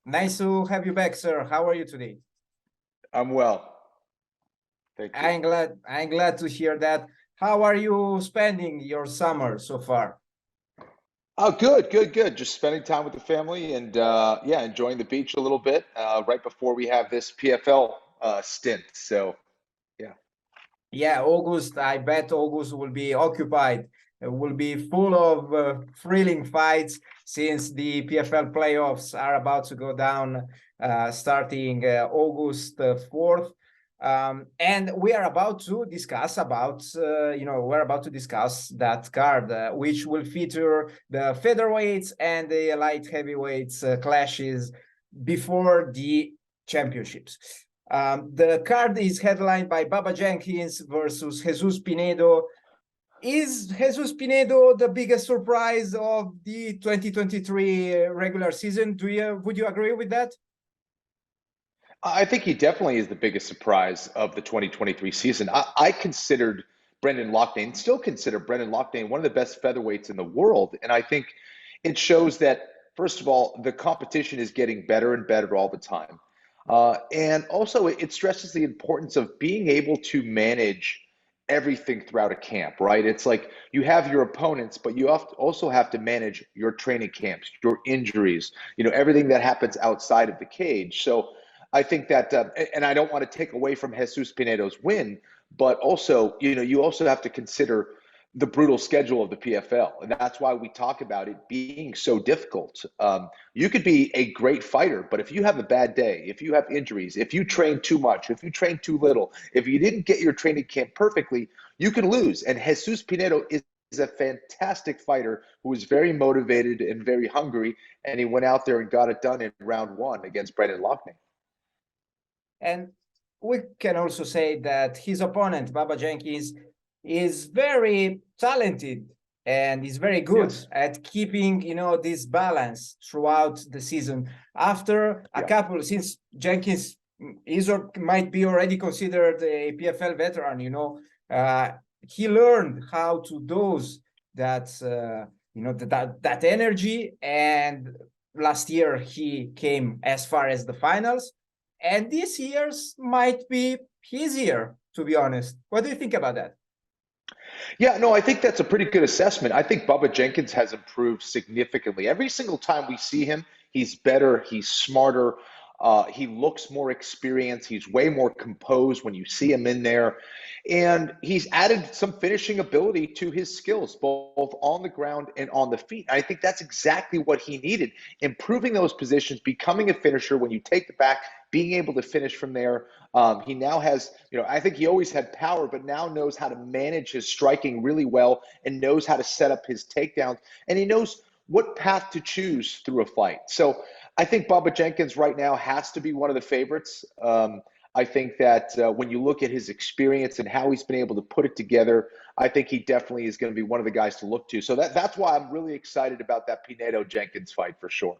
Nice to have you back, sir. How are you today? I'm well. Thank you. I'm glad to hear that. How are you spending your summer so far? Oh, good. Just spending time with the family and yeah, enjoying the beach a little bit right before we have this PFL stint. So yeah. Yeah, August, I bet August will be occupied. It will be full of thrilling fights since the PFL playoffs are about to go down starting August 4th. And we are about to discuss we're about to discuss that card, which will feature the featherweights and the light heavyweights clashes before the championships. The card is headlined by Bubba Jenkins versus Jesus Pinedo. Is Jesus Pinedo the biggest surprise of the 2023 regular season? Would you agree with that? I think he definitely is the biggest surprise of the 2023 season. I considered Brendan Loughnane, still consider Brendan Loughnane one of the best featherweights in the world. And I think it shows that, first of all, the competition is getting better and better all the time. And also, it stresses the importance of being able to manage everything throughout a camp, right? It's like you have your opponents, but you also have to manage your training camps, your injuries, everything that happens outside of the cage. So I think that, and I don't want to take away from Jesus Pinedo's win, but also, you also have to consider the brutal schedule of the PFL. And that's why we talk about it being so difficult. You could be a great fighter, but if you have a bad day, if you have injuries, if you train too much, if you train too little, if you didn't get your training camp perfectly, you can lose. And Jesus Pinedo is a fantastic fighter who is very motivated and very hungry. And he went out there and got it done in round one against Brendan Loughnane. And we can also say that his opponent, Bubba Jenkins, is very talented and is very good Yes. at keeping, this balance throughout the season. After a couple, since Jenkins is or might be already considered a PFL veteran, he learned how to dose that, that energy. And last year he came as far as the finals. And this year's might be easier, to be honest. What do you think about that? Yeah, no, I think that's a pretty good assessment. I think Bubba Jenkins has improved significantly. Every single time we see him, he's better, he's smarter, he looks more experienced, he's way more composed when you see him in there. And he's added some finishing ability to his skills, both on the ground and on the feet. I think that's exactly what he needed, improving those positions, becoming a finisher when you take the back, being able to finish from there. He now has, I think he always had power, but now knows how to manage his striking really well and knows how to set up his takedowns. And he knows what path to choose through a fight. So I think Bubba Jenkins right now has to be one of the favorites. I think that when you look at his experience and how he's been able to put it together, I think he definitely is going to be one of the guys to look to. So that's why I'm really excited about that Pinedo-Jenkins fight for sure.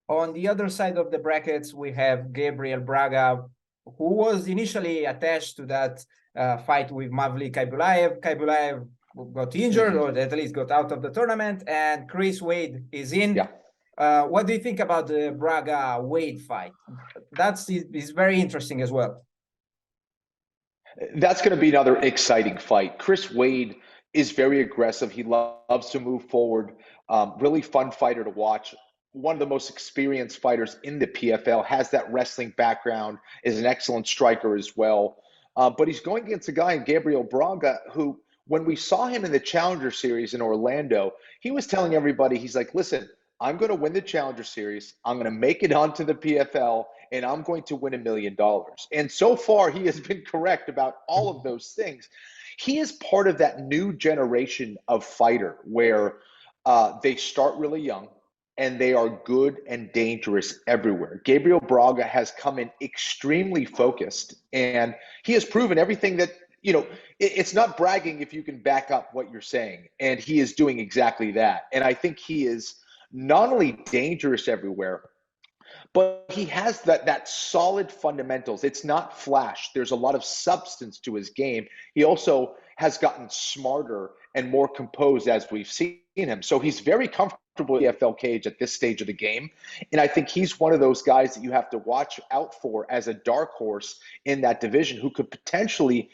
On the other side of the brackets, we have Gabriel Braga, who was initially attached to that fight with Mavli Kaibulaev. Kaibulaev got injured, or at least got out of the tournament, and Chris Wade is in. Yeah. What do you think about the Braga-Wade fight? Is very interesting as well. That's going to be another exciting fight. Chris Wade is very aggressive. He loves to move forward. Really fun fighter to watch. One of the most experienced fighters in the PFL, has that wrestling background, is an excellent striker as well. But he's going against a guy in Gabriel Braga who, when we saw him in the Challenger Series in Orlando, he was telling everybody, he's like, listen, I'm going to win the Challenger Series. I'm going to make it onto the PFL, and I'm going to win $1 million. And so far, he has been correct about all of those things. He is part of that new generation of fighter where they start really young and they are good and dangerous everywhere. Gabriel Braga has come in extremely focused, and he has proven everything that, it's not bragging if you can back up what you're saying. And he is doing exactly that. And I think he is not only dangerous everywhere, but he has that solid fundamentals. It's not flash. There's a lot of substance to his game. He also has gotten smarter and more composed as we've seen him. So he's very comfortable PFL cage at this stage of the game. And I think he's one of those guys that you have to watch out for as a dark horse in that division who could potentially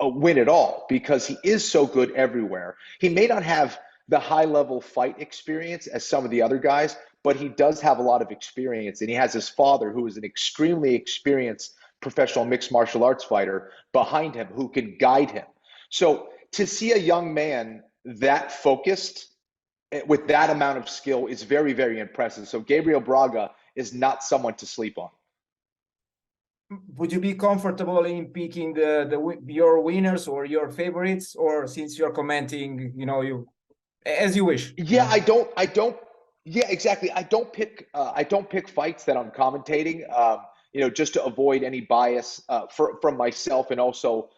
win it all because he is so good everywhere. He may not have the high-level fight experience as some of the other guys, but he does have a lot of experience. And he has his father, who is an extremely experienced professional mixed martial arts fighter, behind him who can guide him. So to see a young man that focused with that amount of skill is very, very impressive. So Gabriel Braga is not someone to sleep on. Would you be comfortable in picking your winners or your favorites, or since you're commenting, you as you wish? Yeah, yeah, exactly. I don't pick fights that I'm commentating, just to avoid any bias from myself and also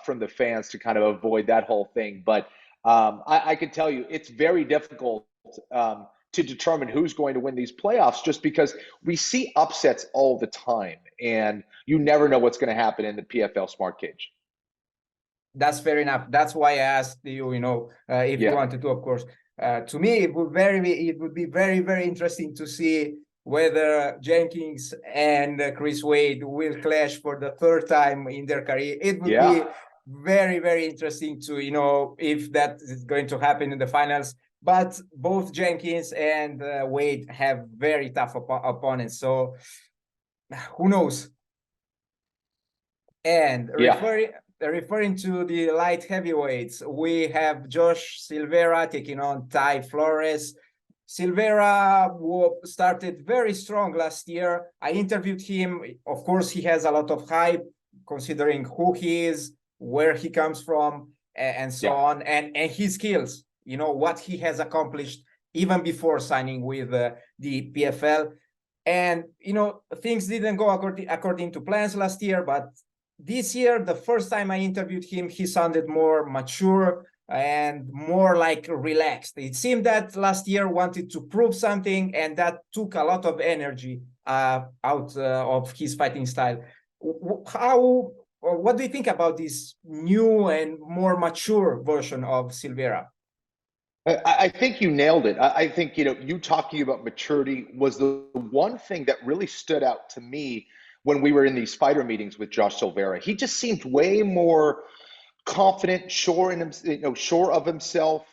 from the fans to kind of avoid that whole thing. But I can tell you it's very difficult to determine who's going to win these playoffs just because we see upsets all the time and you never know what's going to happen in the PFL Smart Cage. That's fair enough. That's why I asked you, if you wanted to, of course. To me, it would be very, very interesting to see whether Jenkins and Chris Wade will clash for the third time in their career. It would be very, very interesting to, if that is going to happen in the finals. But both Jenkins and Wade have very tough opponents. So who knows? And referring to the light heavyweights, we have Josh Silveira taking on Ty Flores. Silveira started very strong last year. I interviewed him. Of course, he has a lot of hype considering who he is, where he comes from, and so on, and his skills, what he has accomplished even before signing with the PFL. And, things didn't go according to plans last year, but this year, the first time I interviewed him, he sounded more mature and more like relaxed. It seemed that last year wanted to prove something, and that took a lot of energy out of his fighting style. What do you think about this new and more mature version of Silveira? I think you nailed it. I think, you talking about maturity was the one thing that really stood out to me when we were in these fighter meetings with Josh Silveira. He just seemed way more confident, sure of himself.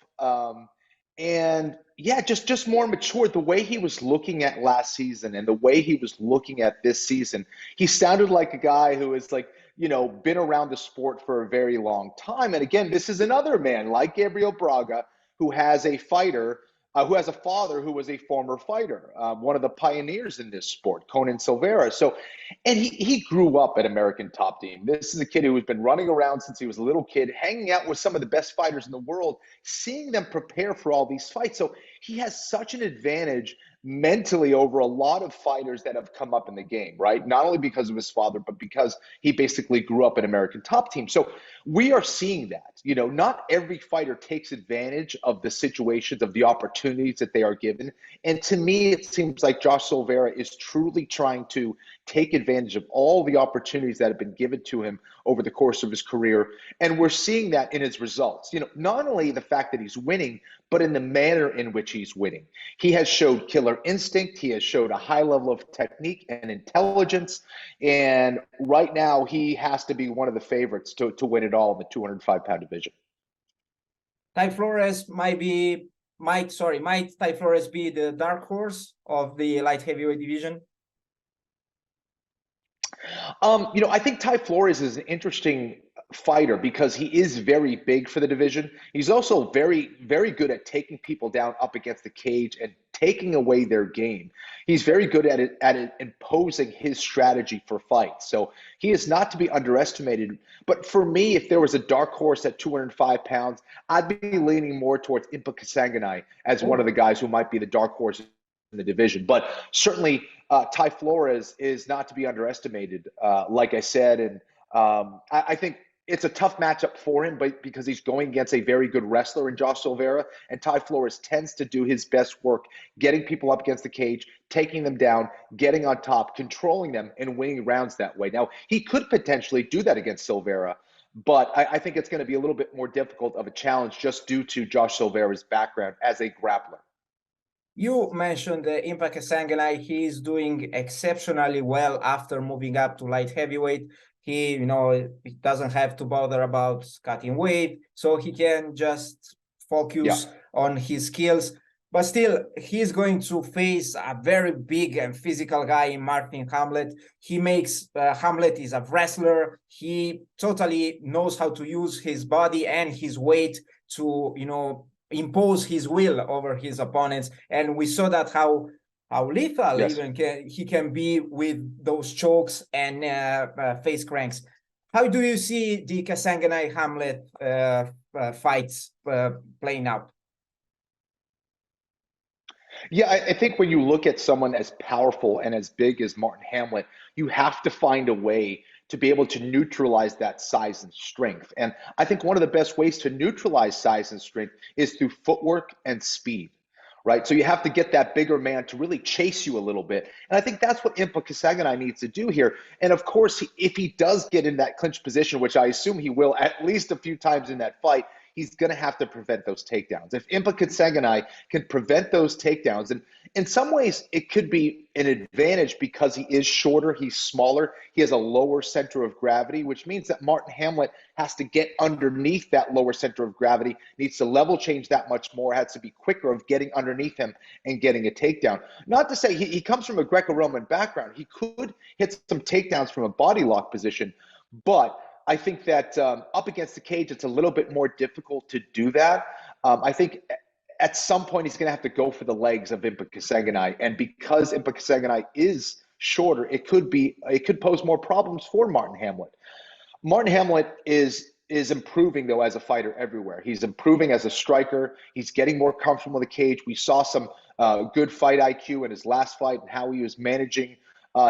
And yeah, just more mature. The way he was looking at last season and the way he was looking at this season, he sounded like a guy who is been around the sport for a very long time. And again, this is another man like Gabriel Braga who has a fighter, who has a father who was a former fighter, one of the pioneers in this sport, Conan Silveira. So, and he grew up at American Top Team. This is a kid who has been running around since he was a little kid, hanging out with some of the best fighters in the world, seeing them prepare for all these fights. So he has such an advantage mentally over a lot of fighters that have come up in the game, right? Not only because of his father, but because he basically grew up at American Top Team. So we are seeing that, not every fighter takes advantage of the situations, of the opportunities that they are given. And to me, it seems like Josh Silveira is truly trying to take advantage of all the opportunities that have been given to him over the course of his career. And we're seeing that in his results. Not only the fact that he's winning, but in the manner in which he's winning. He has showed killer instinct. He has showed a high level of technique and intelligence. And right now, he has to be one of the favorites to win it all in the 205-pound division. Ty Flores might Ty Flores be the dark horse of the light heavyweight division? I think Ty Flores is an interesting fighter because he is very big for the division. He's also very, very good at taking people down up against the cage and taking away their game. He's very good at it imposing his strategy for fights. So he is not to be underestimated. But for me, if there was a dark horse at 205 pounds, I'd be leaning more towards Impa Kasanganay as one of the guys who might be the dark horse in the division. But certainly Ty Flores is not to be underestimated, like I said. And I think it's a tough matchup for him, but because he's going against a very good wrestler in Josh Silveira, and Ty Flores tends to do his best work getting people up against the cage, taking them down, getting on top, controlling them, and winning rounds that way. Now, he could potentially do that against Silveira, but I think it's going to be a little bit more difficult of a challenge just due to Josh Silveira's background as a grappler. You mentioned Impa Kasanganay. He is doing exceptionally well after moving up to light heavyweight. He, he doesn't have to bother about cutting weight, so he can just focus on his skills. But still, he's going to face a very big and physical guy in Marthin Hamlet. He makes Hamlet is a wrestler. He totally knows how to use his body and his weight to, impose his will over his opponents, and we saw that how lethal even he can be with those chokes and face cranks. How do you see the Kasanganay Hamlet fights playing out? Yeah, I think when you look at someone as powerful and as big as Marthin Hamlet, you have to find a way to be able to neutralize that size and strength. And I think one of the best ways to neutralize size and strength is through footwork and speed, right? So you have to get that bigger man to really chase you a little bit. And I think that's what Impa Kasanganay needs to do here. And of course, if he does get in that clinch position, which I assume he will at least a few times in that fight, he's going to have to prevent those takedowns. If Impa Kasanganay can prevent those takedowns, and in some ways it could be an advantage because he is shorter, he's smaller, he has a lower center of gravity, which means that Marthin Hamlet has to get underneath that lower center of gravity, needs to level change that much more, has to be quicker of getting underneath him and getting a takedown. Not to say he comes from a Greco-Roman background. He could hit some takedowns from a body lock position, but I think that up against the cage, it's a little bit more difficult to do that. I think at some point he's going to have to go for the legs of Impa Kasanganay, and because Impa Kasanganay is shorter, it could pose more problems for Marthin Hamlet. Marthin Hamlet is improving though as a fighter everywhere. He's improving as a striker. He's getting more comfortable in the cage. We saw some good fight IQ in his last fight and how he was managing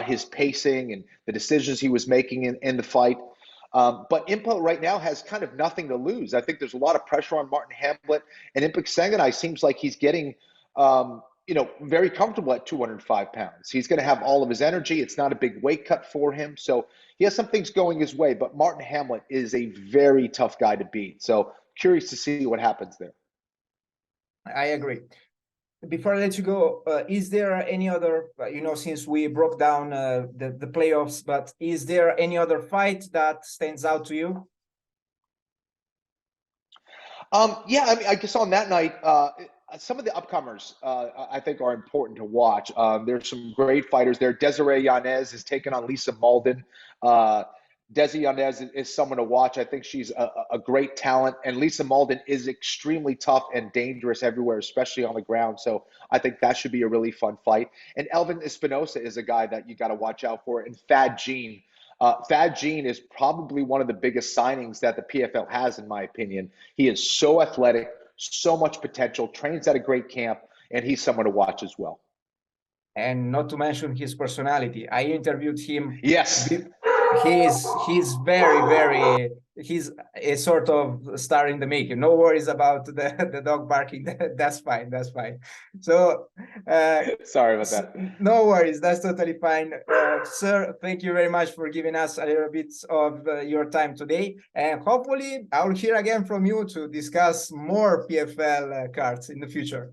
his pacing and the decisions he was making in the fight. But Impa right now has kind of nothing to lose. I think there's a lot of pressure on Marthin Hamlet, and Impa Kasanganay seems like he's getting, very comfortable at 205 pounds. He's going to have all of his energy. It's not a big weight cut for him, so he has some things going his way. But Marthin Hamlet is a very tough guy to beat. So curious to see what happens there. I agree. Before I let you go, is there any other, since we broke down the playoffs, but is there any other fight that stands out to you? Yeah, I mean, I guess on that night, some of the upcomers I think are important to watch. There's some great fighters there. Desiree Yanez is taking on Lisa Malden. Desi Yanez is someone to watch. I think she's a great talent, and Lisa Malden is extremely tough and dangerous everywhere, especially on the ground. So I think that should be a really fun fight. And Elvin Espinosa is a guy that you got to watch out for. And Thad Jean. Thad Jean is probably one of the biggest signings that the PFL has, in my opinion. He is so athletic, so much potential, trains at a great camp, and he's someone to watch as well. And not to mention his personality. I interviewed him. Yes. He's very he's a sort of star in the making. No worries about the dog barking. That's fine. So sorry about that. No worries. That's totally fine. Sir, thank you very much for giving us a little bit of your time today, and hopefully I'll hear again from you to discuss more PFL cards in the future.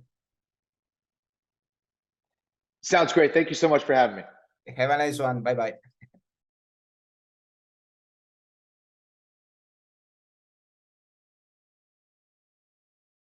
Sounds great. Thank you so much for having me. Have a nice one. Bye-bye.